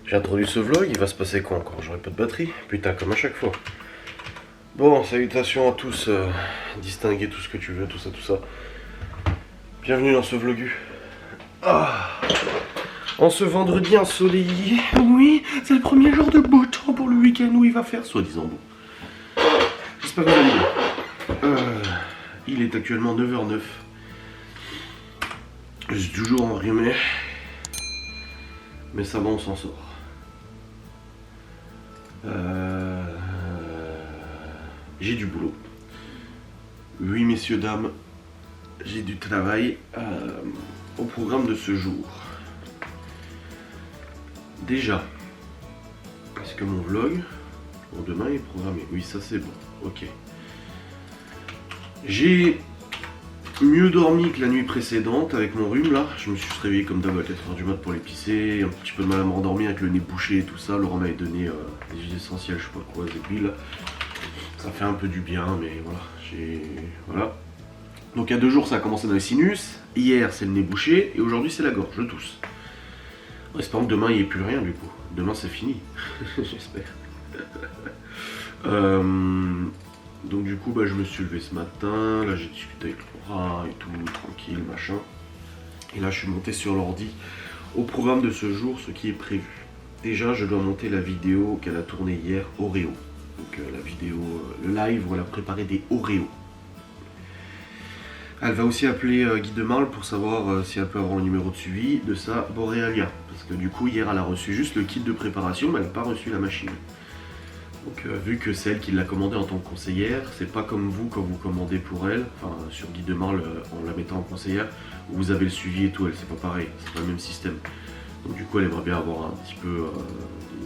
J'ai introduit ce vlog, il va se passer quand encore? J'aurai pas de batterie. Putain, comme à chaque fois. Bon, salutations à tous, distinguer tout ce que tu veux, tout ça. Bienvenue dans ce vlogu. En ce vendredi ensoleillé, oui, c'est le premier jour de beau temps pour le week-end où il va faire soi-disant beau. J'espère que vous allez bien. Il est actuellement 9h09. Je suis toujours enrhumé. Mais ça va, on s'en sort. J'ai du boulot. Oui, messieurs, dames, j'ai du travail au programme de ce jour. Déjà, est-ce que mon vlog, bon, demain est programmé? Oui, ça c'est bon, ok. J'ai mieux dormi que la nuit précédente avec mon rhume là. Je me suis réveillé comme d'hab à 4h du mat pour les pisser. Un petit peu de mal à m'endormir avec le nez bouché et tout ça. Laurent m'avait donné des huiles essentielles, je sais pas quoi, des huiles. Ça fait un peu du bien, mais voilà. Voilà. Donc il y a 2 jours ça a commencé dans les sinus. Hier c'est le nez bouché et aujourd'hui c'est la gorge, je tousse. En espérant que demain il n'y ait plus rien du coup. Demain c'est fini. J'espère. Donc du coup je me suis levé ce matin, là j'ai discuté avec Laura et tout, tranquille, machin. Et là je suis monté sur l'ordi au programme de ce jour, ce qui est prévu. Déjà je dois monter la vidéo qu'elle a tournée hier, Oreo. Donc la vidéo, le live où elle a préparé des Oreo. Elle va aussi appeler Guy Demarle pour savoir si elle peut avoir le numéro de suivi de sa Borealia. Parce que du coup hier elle a reçu juste le kit de préparation mais elle n'a pas reçu la machine. Donc vu que c'est elle qui l'a commandé en tant que conseillère, c'est pas comme vous quand vous commandez pour elle, enfin sur Guy Demarle en la mettant en conseillère, où vous avez le suivi et tout, elle c'est pas pareil, c'est pas le même système. Donc du coup elle aimerait bien avoir un petit peu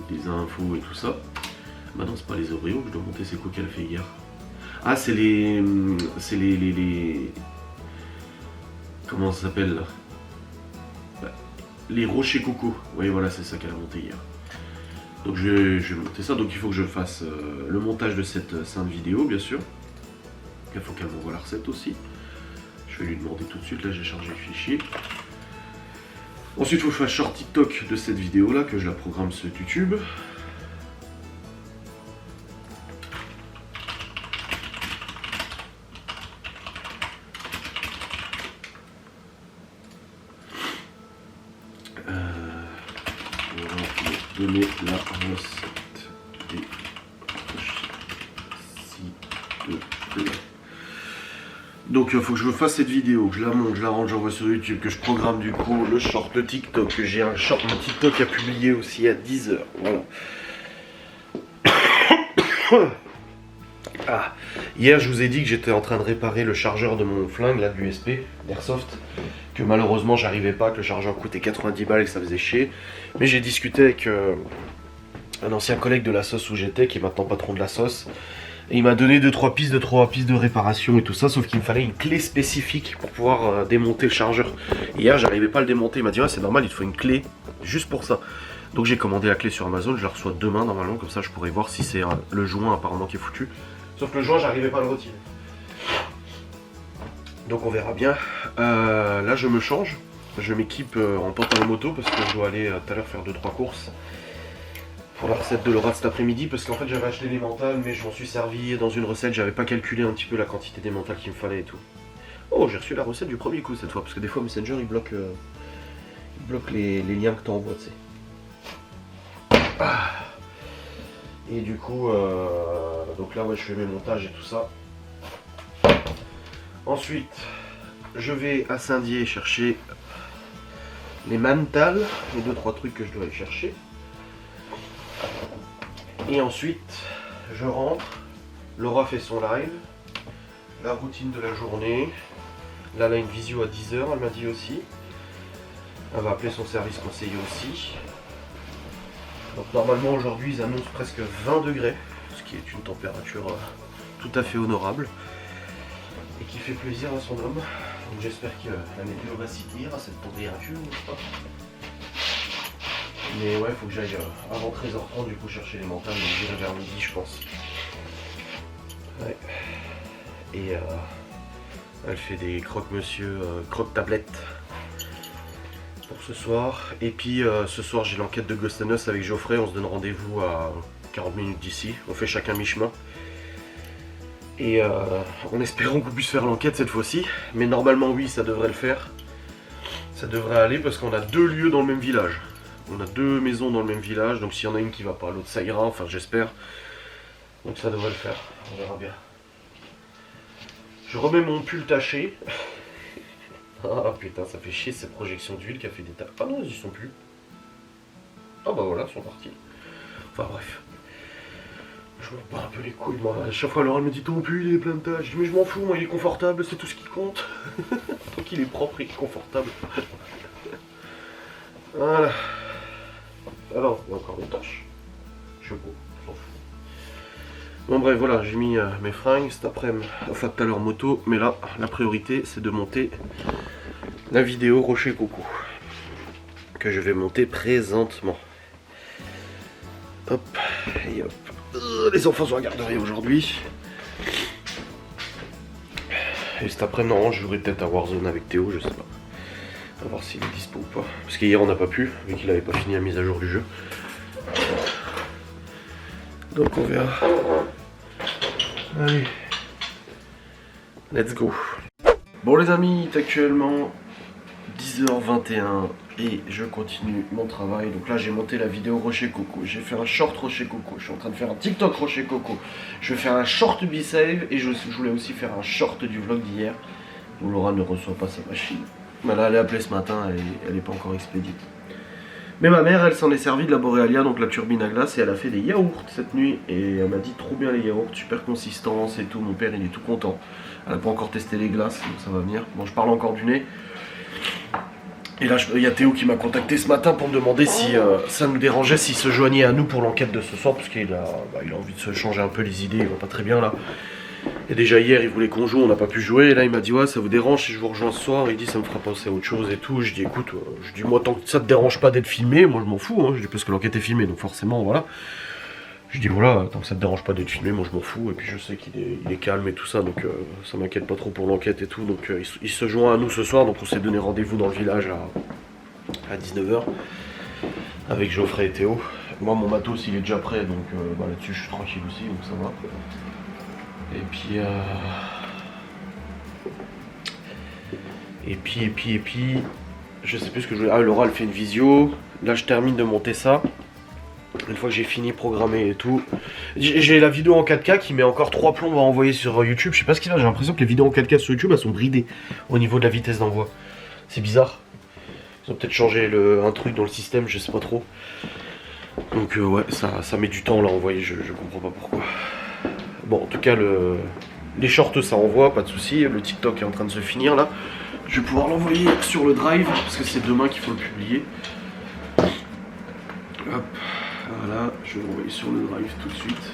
des infos et tout ça. Bah non c'est pas les Oreos que je dois monter, c'est quoi qu'elle a fait hier? Ah c'est les... Comment ça s'appelle là? Les rochers coco, oui voilà c'est ça qu'elle a monté hier. Donc je vais monter ça, donc il faut que je fasse le montage de cette sainte vidéo bien sûr. Il faut qu'elle m'envoie la recette aussi. Je vais lui demander tout de suite, là j'ai chargé le fichier. Ensuite il faut que je fasse short TikTok de cette vidéo là, que je la programme sur YouTube. On va donner la recette des s'il te plaît. Donc il faut que je me fasse cette vidéo, que je la monte, je la rentre, j'envoie sur YouTube, que je programme du coup le short, le TikTok, que j'ai un short, mon TikTok a publié aussi à 10h. Voilà. Ah, hier je vous ai dit que j'étais en train de réparer le chargeur de mon flingue, là de l'USP, d'Airsoft, que malheureusement j'arrivais pas, que le chargeur coûtait 90 balles et que ça faisait chier. Mais j'ai discuté avec un ancien collègue de la sauce où j'étais, qui est maintenant patron de la sauce. Et il m'a donné 2-3 pistes de réparation et tout ça, sauf qu'il me fallait une clé spécifique pour pouvoir démonter le chargeur. Hier j'arrivais pas à le démonter, il m'a dit ouais, c'est normal, il te faut une clé juste pour ça. Donc j'ai commandé la clé sur Amazon, je la reçois demain normalement, comme ça je pourrai voir si c'est le joint apparemment qui est foutu. Sauf que le joint j'arrivais pas à le retirer. Donc on verra bien. Là je me change, je m'équipe en pantalon moto parce que je dois aller tout à l'heure faire 2-3 courses. Pour la recette de Laura de cet après-midi, parce qu'en fait j'avais acheté des mentales mais je m'en suis servi dans une recette, j'avais pas calculé un petit peu la quantité des mentales qu'il me fallait et tout. Oh, j'ai reçu la recette du premier coup cette fois, parce que des fois Messenger il bloque les liens que tu envoies, tu sais. Ah. Et du coup, donc là ouais, je fais mes montages et tout ça. Ensuite, je vais à Saint-Dié chercher les mentales, les 2-3 trucs que je dois aller chercher. Et ensuite, je rentre, Laura fait son live, la routine de la journée. Là, elle a une visio à 10h, elle m'a dit aussi. Elle va appeler son service conseiller aussi. Donc normalement aujourd'hui, ils annoncent presque 20 degrés, ce qui est une température tout à fait honorable. Et qui fait plaisir à son homme. Donc j'espère que la météo va s'y tenir à cette température, n'est-ce pas? Mais ouais, faut que j'aille avant 13h30 du coup chercher les mentales, donc j'irai vers midi je pense. Ouais. Et elle fait des croque-monsieur, croque-tablette. pour ce soir. Et puis ce soir j'ai l'enquête de Ghost and Us avec Geoffrey, on se donne rendez-vous à 40 minutes d'ici, on fait chacun mi-chemin. Et en espérant qu'on puisse faire l'enquête cette fois-ci, mais normalement oui ça devrait le faire. Ça devrait aller parce qu'on a 2 lieux dans le même village. On a 2 maisons dans le même village, donc s'il y en a une qui va pas, l'autre ça ira, enfin j'espère. Donc ça devrait le faire, on verra bien. Je remets mon pull taché. Ah putain, ça fait chier cette projection d'huile qui a fait des tas. Ah non, ils y sont plus. Ah bah voilà, ils sont partis. Enfin bref. Je me bats un peu les couilles, moi. À chaque fois, Laura me dit ton pull il est plein de taches. Je dis mais je m'en fous, moi il est confortable, c'est tout ce qui compte. Tant qu'il est propre et confortable. Voilà. Alors, il y a encore des taches. Je sais pas, je m'en fous. Bon bref, voilà, j'ai mis mes fringues cet après-midi, enfin tout à l'heure moto, mais là, la priorité c'est de monter la vidéo Rocher Coco, que je vais monter présentement. Hop, et hop. Les enfants sont à la garderie aujourd'hui. Et cet après-midi, non, je jouerai peut-être à Warzone avec Théo, je sais pas. On va voir s'il est dispo ou pas. Parce qu'hier on n'a pas pu, vu qu'il avait pas fini la mise à jour du jeu. Donc on verra. Allez, let's go. Bon les amis, il est actuellement 10h21 et je continue mon travail. Donc là j'ai monté la vidéo Rocher Coco, j'ai fait un short Rocher Coco, je suis en train de faire un TikTok Rocher Coco, je vais faire un short B-Save et je voulais aussi faire un short du vlog d'hier où Laura ne reçoit pas sa machine. Bah là elle est appelée ce matin, elle est pas encore expédiée. Mais ma mère, elle s'en est servie de la Borealia, donc la turbine à glace, et elle a fait des yaourts cette nuit. Et elle m'a dit trop bien les yaourts, super consistance et tout. Mon père, il est tout content. Elle n'a pas encore testé les glaces, donc ça va venir. Bon, je parle encore du nez. Et là, il y a Théo qui m'a contacté ce matin pour me demander si ça nous dérangeait s'il se joignait à nous pour l'enquête de ce soir, parce qu'il a, il a envie de se changer un peu les idées, il va pas très bien là. Et déjà hier il voulait qu'on joue, on n'a pas pu jouer, et là il m'a dit ouais ça vous dérange si je vous rejoins ce soir, il dit ça me fera penser à autre chose et tout, je dis écoute, je dis moi tant que ça te dérange pas d'être filmé, moi je m'en fous, hein. Je dis parce que l'enquête est filmée donc forcément voilà. Je dis voilà, tant que ça te dérange pas d'être filmé, moi je m'en fous, et puis je sais qu'il est calme et tout ça, donc ça m'inquiète pas trop pour l'enquête et tout, donc il se joint à nous ce soir, donc on s'est donné rendez-vous dans le village à 19h, avec Geoffrey et Théo. Moi mon matos il est déjà prêt, donc bah, là-dessus je suis tranquille aussi, donc ça va. Et puis, je sais plus ce que je voulais. Ah, Laura elle fait une visio. Là je termine de monter ça. Une fois que j'ai fini programmer et tout. J'ai la vidéo en 4K qui met encore 3 plombs à envoyer sur YouTube. Je sais pas ce qu'il a, j'ai l'impression que les vidéos en 4K sur YouTube elles sont bridées au niveau de la vitesse d'envoi. C'est bizarre. Ils ont peut-être changé un truc dans le système, je sais pas trop. Donc ouais, ça met du temps là à envoyer, je comprends pas pourquoi. Bon, en tout cas, les shorts ça envoie, pas de souci. Le TikTok est en train de se finir là. Je vais pouvoir l'envoyer sur le drive parce que c'est demain qu'il faut le publier. Hop, voilà, je vais l'envoyer sur le drive tout de suite.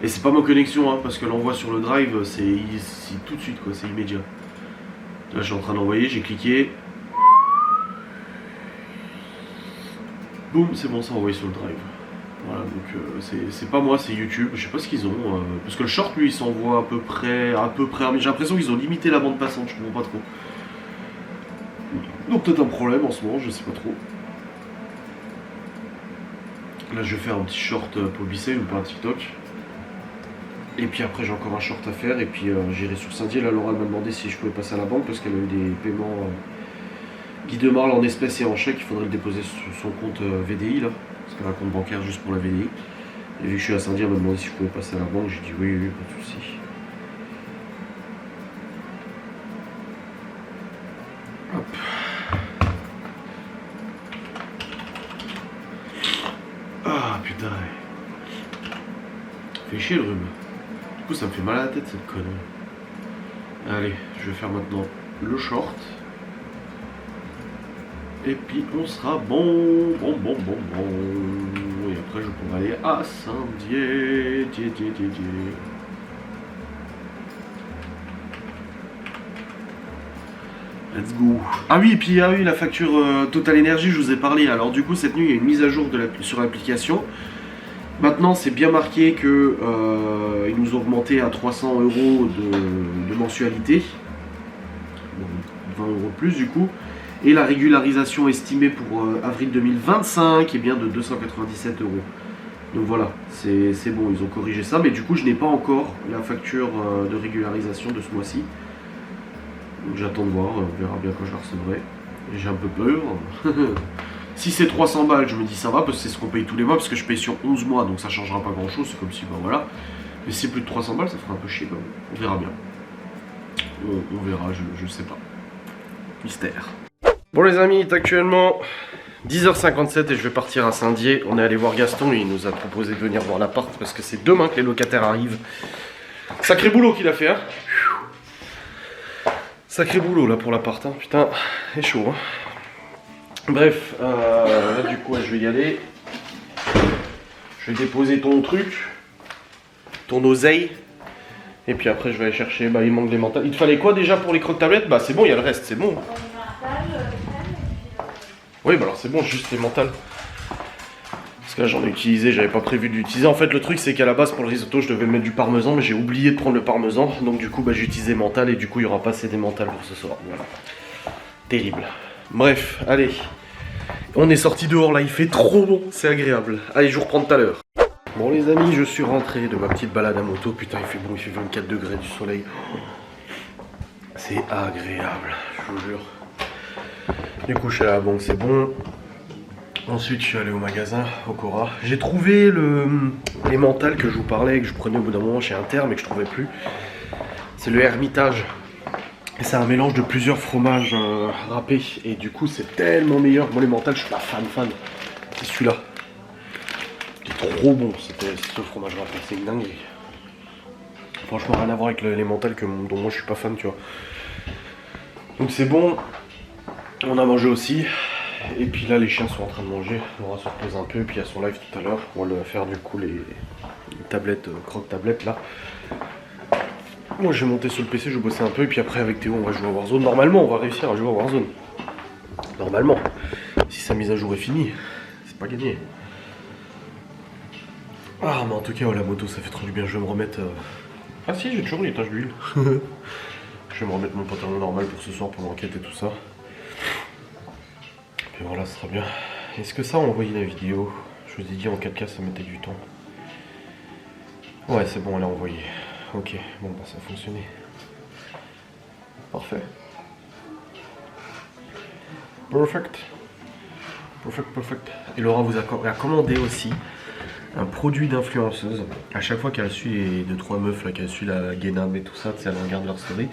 Et c'est pas ma connexion, hein, parce que l'envoi sur le drive c'est tout de suite quoi, c'est immédiat. Là, je suis en train d'envoyer, j'ai cliqué. Boum, c'est bon, ça envoyé sur le drive. Voilà, donc c'est pas moi, c'est YouTube, je sais pas ce qu'ils ont, parce que le short lui il s'envoie à peu près, mais j'ai l'impression qu'ils ont limité la bande passante, je comprends pas trop. Donc peut-être un problème en ce moment, je sais pas trop. Là je vais faire un petit short pour Bissell ou pas un TikTok. Et puis après j'ai encore un short à faire, et puis j'irai sur Saint-Dié. Là Laura m'a demandé si je pouvais passer à la banque, parce qu'elle a eu des paiements Guy de Marle en espèces et en chèque, il faudrait le déposer sur son compte VDI là. Parce qu'elle a un compte bancaire juste pour la VDI. Et vu que je suis à Saint-Dié, elle m'a demandé si je pouvais passer à la banque. J'ai dit oui, oui, pas de soucis. Hop. Ah putain. Fait chier le rhume. Du coup ça me fait mal à la tête cette connerie. Allez, je vais faire maintenant le short. Et puis on sera bon. Et après je pourrai aller à Saint-Dié. Let's go. Ah oui, et puis la facture Total Energy, je vous ai parlé. Alors du coup cette nuit il y a une mise à jour sur l'application. Maintenant c'est bien marqué que ils nous ont augmenté à 300 € de mensualité. Donc, 20 € de plus du coup. Et la régularisation estimée pour avril 2025 est bien de 297 euros. Donc voilà, c'est bon, ils ont corrigé ça, mais du coup je n'ai pas encore la facture de régularisation de ce mois-ci. Donc j'attends de voir, on verra bien quand je la recevrai. Et j'ai un peu peur. Si c'est 300 balles, je me dis ça va, parce que c'est ce qu'on paye tous les mois, parce que je paye sur 11 mois, donc ça changera pas grand chose, c'est comme si, ben voilà. Mais si c'est plus de 300 balles, ça fera un peu chier, ben, on verra bien. On verra, je sais pas. Mystère. Bon les amis, il est actuellement 10h57 et je vais partir à Saint-Dié. On est allé voir Gaston et il nous a proposé de venir voir l'appart parce que c'est demain que les locataires arrivent. Sacré boulot qu'il a fait, hein. Sacré boulot là pour l'appart, hein. Putain, c'est chaud, hein. Bref, là du coup je vais y aller. Je vais déposer ton truc, ton oseille. Et puis après je vais aller chercher, bah il manque les mentales. Il te fallait quoi déjà pour les croque-tablettes? Bah c'est bon, il y a le reste, c'est bon. Oui bah alors c'est bon, juste les mentales. Parce que là j'en ai utilisé, j'avais pas prévu de l'utiliser. En fait le truc c'est qu'à la base pour le risotto je devais mettre du parmesan, mais j'ai oublié de prendre le parmesan. Donc du coup bah j'ai utilisé mental et du coup il y aura pas assez des mentales pour ce soir. Voilà. Terrible. Bref, allez. On est sorti dehors là, il fait trop bon, c'est agréable. Allez, je vous reprends tout à l'heure. Bon les amis, je suis rentré de ma petite balade à moto. Putain, il fait bon, il fait 24 degrés du soleil. C'est agréable, je vous jure. Du coup, je suis à la banque, c'est bon. Ensuite, je suis allé au magasin, au Cora. J'ai trouvé les mentales que je vous parlais, que je prenais au bout d'un moment chez Inter, mais que je trouvais plus. C'est le Hermitage. Et c'est un mélange de plusieurs fromages râpés. Et du coup, c'est tellement meilleur. Moi, les mentales, je suis pas fan. C'est celui-là. C'est trop bon, c'était ce fromage râpé. C'est une dinguerie. Franchement, rien à voir avec les mentales dont moi, je suis pas fan, tu vois. Donc, c'est bon. On a mangé aussi. Et puis là, les chiens sont en train de manger. On va se reposer un peu. Et puis, il y a son live tout à l'heure. On va faire du coup les tablettes, croque-tablettes là. Moi je vais monter sur le PC, je vais bosser un peu et puis après avec Théo on va jouer à Warzone. Normalement on va réussir à jouer à Warzone. Normalement. Si sa mise à jour est finie, c'est pas gagné. Ah mais en tout cas la moto ça fait trop du bien, je vais me remettre... Ah si j'ai toujours les taches d'huile. Je vais me remettre mon pantalon normal pour ce soir pour l'enquête et tout ça. Et puis voilà, ce sera bien. Est-ce que ça a envoyé la vidéo? Je vous ai dit en 4K ça mettait du temps. Ouais c'est bon, elle a envoyé. Ok, bon bah ça a fonctionné. Parfait. Perfect. Et Laura vous a commandé aussi un produit d'influenceuse. À chaque fois qu'elle suit les 2-3 meufs, là, qu'elle suit la Guénab et tout ça, tu sais, elle regarde leur story.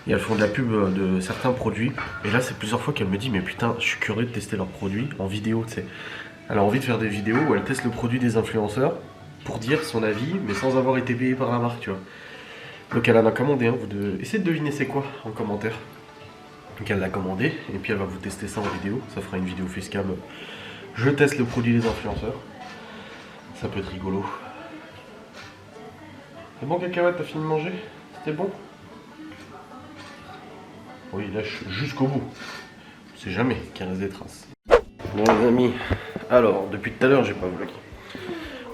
Et elles font de la pub de certains produits. Et là c'est plusieurs fois qu'elle me dit mais putain je suis curieux de tester leurs produits en vidéo, tu sais. Elle a envie de faire des vidéos où elle teste le produit des influenceurs pour dire son avis, mais sans avoir été payée par la marque, tu vois. Donc elle en a commandé un, essayez de deviner c'est quoi en commentaire. Donc elle l'a commandé, et puis elle va vous tester ça en vidéo, ça fera une vidéo facecam. Je teste le produit des influenceurs. Ça peut être rigolo. C'est bon cacahuète, t'as fini de manger? C'était bon? Oui, il lâche jusqu'au bout. On sait jamais qu'il reste des traces. Bon les amis, alors depuis tout à l'heure j'ai pas vlogué.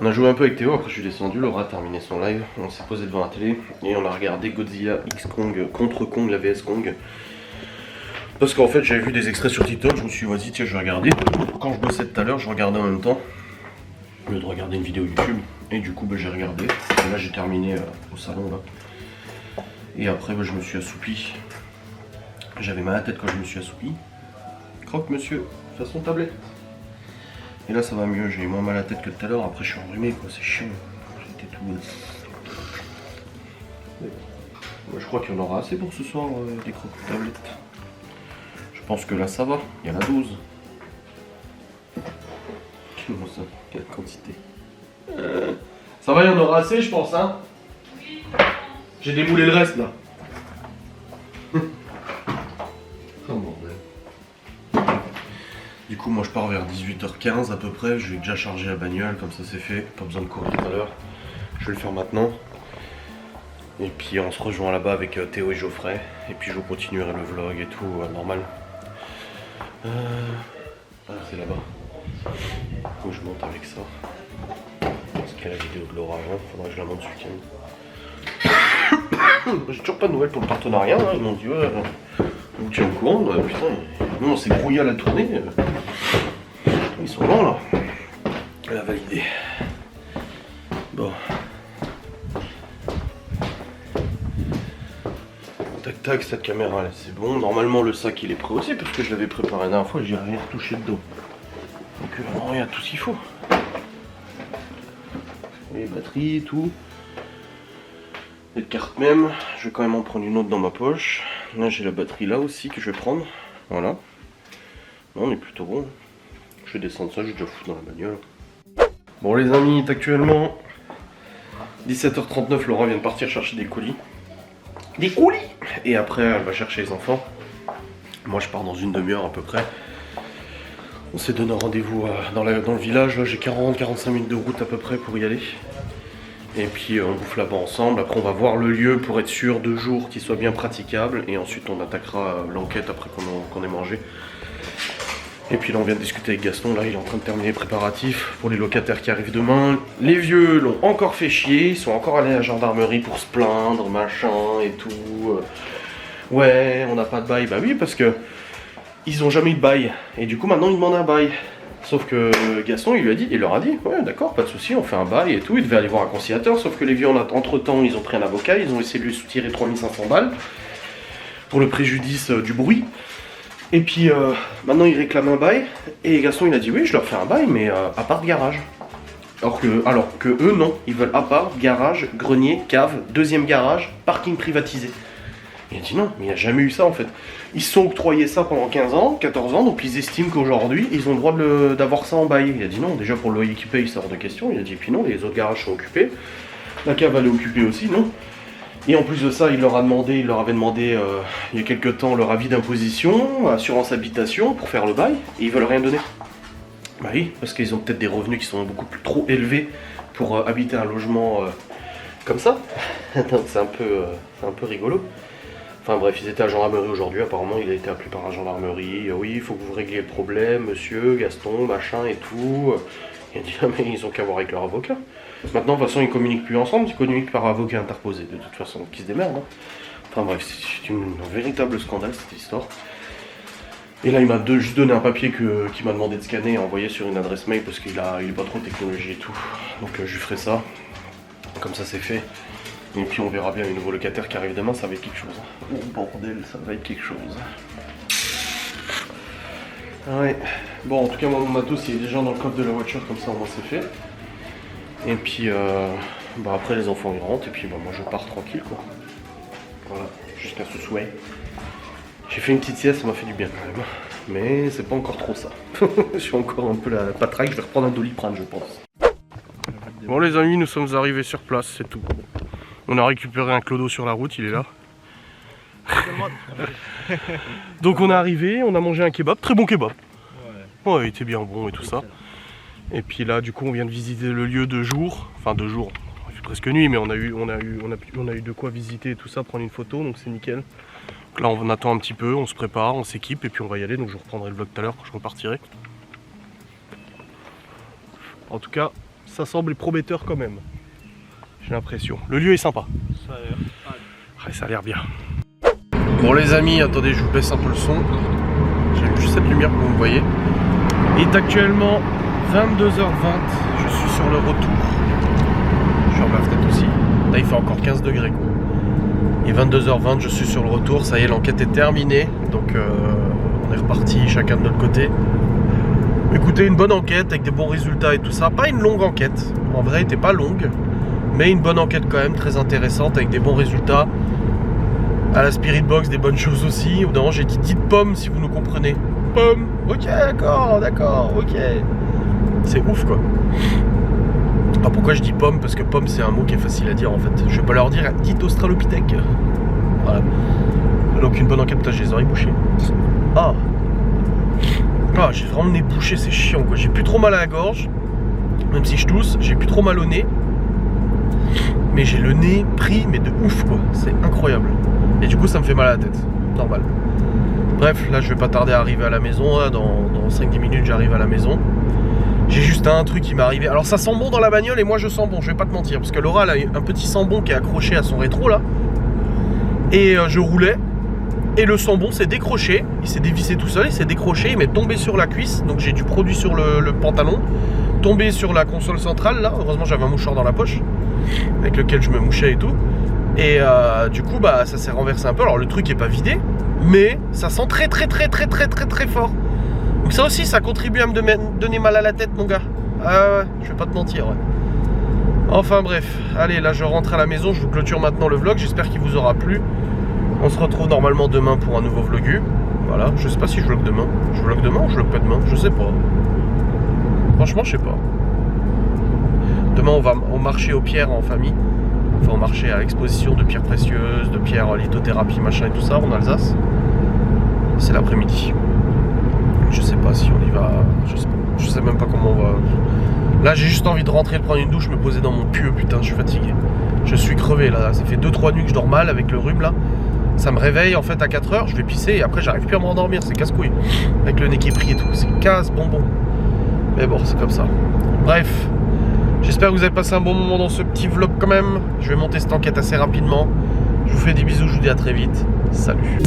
On a joué un peu avec Théo, après je suis descendu, Laura a terminé son live, on s'est posé devant la télé et on a regardé Godzilla X Kong contre Kong, la VS Kong. Parce qu'en fait j'avais vu des extraits sur TikTok, je me suis dit vas-y tiens je vais regarder. Quand je bossais tout à l'heure, je regardais en même temps, au lieu de regarder une vidéo YouTube. Et du coup bah, j'ai regardé, et là j'ai terminé au salon là. Et après bah, je me suis assoupi. J'avais mal à la tête quand je me suis assoupi. Croque monsieur, façon tablette. Et là ça va mieux, j'ai moins mal à la tête que tout à l'heure, après je suis enrhumé quoi, c'est chiant. J'étais tout... Moi, je crois qu'il y en aura assez pour ce soir des croque-tablettes. Je pense que là ça va, il y a la dose. Comment ça? Quelle quantité? Ça va, il y en aura assez je pense hein? J'ai démoulé le reste là. Oh bordel. Du coup moi je pars vers 18h15 à peu près, je vais déjà charger la bagnole, comme ça c'est fait, pas besoin de courir tout à l'heure. Je vais le faire maintenant. Et puis on se rejoint là-bas avec Théo et Geoffrey. Et puis je continuerai le vlog et tout, normal. Ah, c'est là-bas. Faut que je monte avec ça. Parce qu'il y a la vidéo de Laura avant, faudra que je la monte ce week-end. J'ai toujours pas de nouvelles pour le partenariat, hein. Ils m'ont dit ouais, On vous tient au courant, putain, non, c'est grouillé à la tournée. Ils sont bons là. Elle a validé. Bon. Tac tac, cette caméra là, c'est bon. Normalement le sac il est prêt aussi parce que je l'avais préparé la dernière fois et j'ai rien retouché dedans. Donc vraiment il y a tout ce qu'il faut. Les batteries, tout. Les cartes même. Je vais quand même en prendre une autre dans ma poche. Là j'ai la batterie là aussi que je vais prendre. Voilà. Non, on est plutôt bon. Je vais descendre ça, je vais déjà foutre dans la bagnole. Bon les amis, il est actuellement 17h39, Laura vient de partir chercher des colis. Des colis! Et après elle va chercher les enfants. Moi je pars dans une demi-heure à peu près. On s'est donné rendez-vous dans le village, là j'ai 40-45 minutes de route à peu près pour y aller. Et puis on bouffe là-bas ensemble, après on va voir le lieu pour être sûr 2 jours qu'il soit bien praticable. Et ensuite on attaquera l'enquête après qu'on ait mangé. Et puis là on vient de discuter avec Gaston, là il est en train de terminer les préparatifs pour les locataires qui arrivent demain. Les vieux l'ont encore fait chier, ils sont encore allés à la gendarmerie pour se plaindre, machin et tout. Ouais, on n'a pas de bail, bah oui parce que ils ont jamais eu de bail. Et du coup maintenant ils demandent un bail. Sauf que Gaston il leur a dit, ouais d'accord, pas de souci, on fait un bail et tout. Il devait aller voir un conciliateur, sauf que les vieux entre temps ils ont pris un avocat, ils ont essayé de lui soutirer 3500 balles pour le préjudice du bruit. Et puis maintenant il réclame un bail et Gaston il a dit oui je leur fais un bail mais à part de garage. Alors que eux non, ils veulent à part garage, grenier, cave, deuxième garage, parking privatisé. Il a dit non, mais il n'y a jamais eu ça en fait. Ils se sont octroyés ça pendant 15 ans, 14 ans, donc ils estiment qu'aujourd'hui ils ont le droit d'avoir ça en bail. Il a dit non, déjà pour le loyer qui paye ça hors de question. Il a dit puis non, les autres garages sont occupés. La cave elle est occupée aussi, non. Et en plus de ça, il leur avait demandé il y a quelques temps leur avis d'imposition, assurance habitation pour faire le bail, et ils veulent rien donner. Bah oui, parce qu'ils ont peut-être des revenus qui sont beaucoup plus trop élevés pour habiter un logement comme ça. Donc c'est un peu rigolo. Enfin bref, ils étaient à la gendarmerie aujourd'hui, apparemment il a été appelé par la gendarmerie. Oui, il faut que vous régliez le problème, monsieur, Gaston, machin et tout. Il a dit ah, mais ils ont qu'à voir avec leur avocat. Maintenant, de toute façon, ils communiquent plus ensemble, ils communiquent par avocat interposé, de toute façon, qui se démerdent. Hein. Enfin bref, c'est un véritable scandale cette histoire. Et là, il m'a juste donné un papier qu'il m'a demandé de scanner et envoyer sur une adresse mail parce qu'il est pas trop technologie et tout. Donc je lui ferai ça. Comme ça, c'est fait. Et puis on verra bien les nouveaux locataires qui arrivent demain, ça va être quelque chose. Oh bordel, ça va être quelque chose. Ouais. Bon, en tout cas, moi, mon matos, il est déjà dans le coffre de la voiture, comme ça, au moins, c'est fait. Et puis, après, les enfants, ils rentrent, et puis, moi, je pars tranquille, quoi. Voilà, jusqu'à ce souhait. J'ai fait une petite sieste, ça m'a fait du bien, quand même. Mais c'est pas encore trop ça. Je suis encore un peu la patraque, je vais reprendre un Doliprane, je pense. Bon, les amis, nous sommes arrivés sur place, c'est tout. On a récupéré un clodo sur la route, il est là. Donc on est arrivé, on a mangé un kebab, très bon kebab. Ouais, il était bien bon et tout ça. Et puis là du coup on vient de visiter le lieu 2 jours. Enfin 2 jours, il fait presque nuit mais on a eu de quoi visiter et tout ça, prendre une photo, donc c'est nickel. Donc là on attend un petit peu, on se prépare, on s'équipe et puis on va y aller, donc je reprendrai le vlog tout à l'heure quand je repartirai. En tout cas, ça semble prometteur quand même. J'ai l'impression. Le lieu est sympa. Ça a l'air bien. Bon les amis, attendez, je vous baisse un peu le son. J'ai juste cette lumière que vous me voyez. Il est actuellement 22h20. Je suis sur le retour. Je ferme la fenêtre aussi. Là il fait encore 15 degrés quoi. Et 22h20, je suis sur le retour. Ça y est, l'enquête est terminée. Donc on est reparti chacun de notre côté. Écoutez, une bonne enquête avec des bons résultats et tout ça. Pas une longue enquête. En vrai, elle n'était pas longue. Mais une bonne enquête quand même, très intéressante, avec des bons résultats. À la Spirit Box, des bonnes choses aussi. Au bout d'un moment, j'ai dit dites pomme si vous nous comprenez. Pomme, ok, d'accord, ok. C'est ouf quoi. Alors pourquoi je dis pomme? Parce que pomme c'est un mot qui est facile à dire en fait. Je vais pas leur dire dites australopithèque. Voilà. Donc une bonne enquête, putain, j'ai les oreilles bouchées. Ah, j'ai vraiment le nez bouché, c'est chiant quoi. J'ai plus trop mal à la gorge. Même si je tousse, j'ai plus trop mal au nez. Mais j'ai le nez pris, mais de ouf quoi, c'est incroyable. Et du coup ça me fait mal à la tête, normal. Bref, là je vais pas tarder à arriver à la maison, là, dans 5-10 minutes j'arrive à la maison. J'ai juste un truc qui m'est arrivé, alors ça sent bon dans la bagnole et moi je sens bon, je vais pas te mentir. Parce que Laura elle a un petit sambon qui est accroché à son rétro là. Et je roulais, Et le sambon s'est décroché, il s'est dévissé tout seul, il s'est décroché, il m'est tombé sur la cuisse, donc j'ai du produit sur le pantalon, tombé sur la console centrale là, heureusement j'avais un mouchoir dans la poche, avec lequel je me mouchais et tout. Et du coup bah ça s'est renversé un peu, alors le truc est pas vidé, mais ça sent très fort. Donc ça aussi ça contribue à me donner mal à la tête mon gars. Ah ouais, je vais pas te mentir ouais. Enfin bref, allez là je rentre à la maison, je vous clôture maintenant le vlog, j'espère qu'il vous aura plu. On se retrouve normalement demain pour un nouveau vlogu. Voilà, je sais pas si je vlog demain. Je vlog demain ou je vlog pas demain, je sais pas. Franchement je sais pas. Demain on va au marché aux pierres en famille. Enfin au marché à l'exposition de pierres précieuses, de pierres lithothérapie machin et tout ça en Alsace. C'est l'après-midi. Je sais pas si on y va, je sais même pas comment on va. Là j'ai juste envie de rentrer, de prendre une douche, me poser dans mon pieu, putain je suis fatigué. Je suis crevé là, ça fait 2-3 nuits que je dors mal avec le rhume là. Ça me réveille en fait à 4 heures, je vais pisser et après j'arrive plus à me rendormir, c'est casse-couille. Avec le nez qui est pris et tout, c'est casse-bonbon. Mais bon, c'est comme ça. Bref, j'espère que vous avez passé un bon moment dans ce petit vlog quand même. Je vais monter cette enquête assez rapidement. Je vous fais des bisous, je vous dis à très vite. Salut.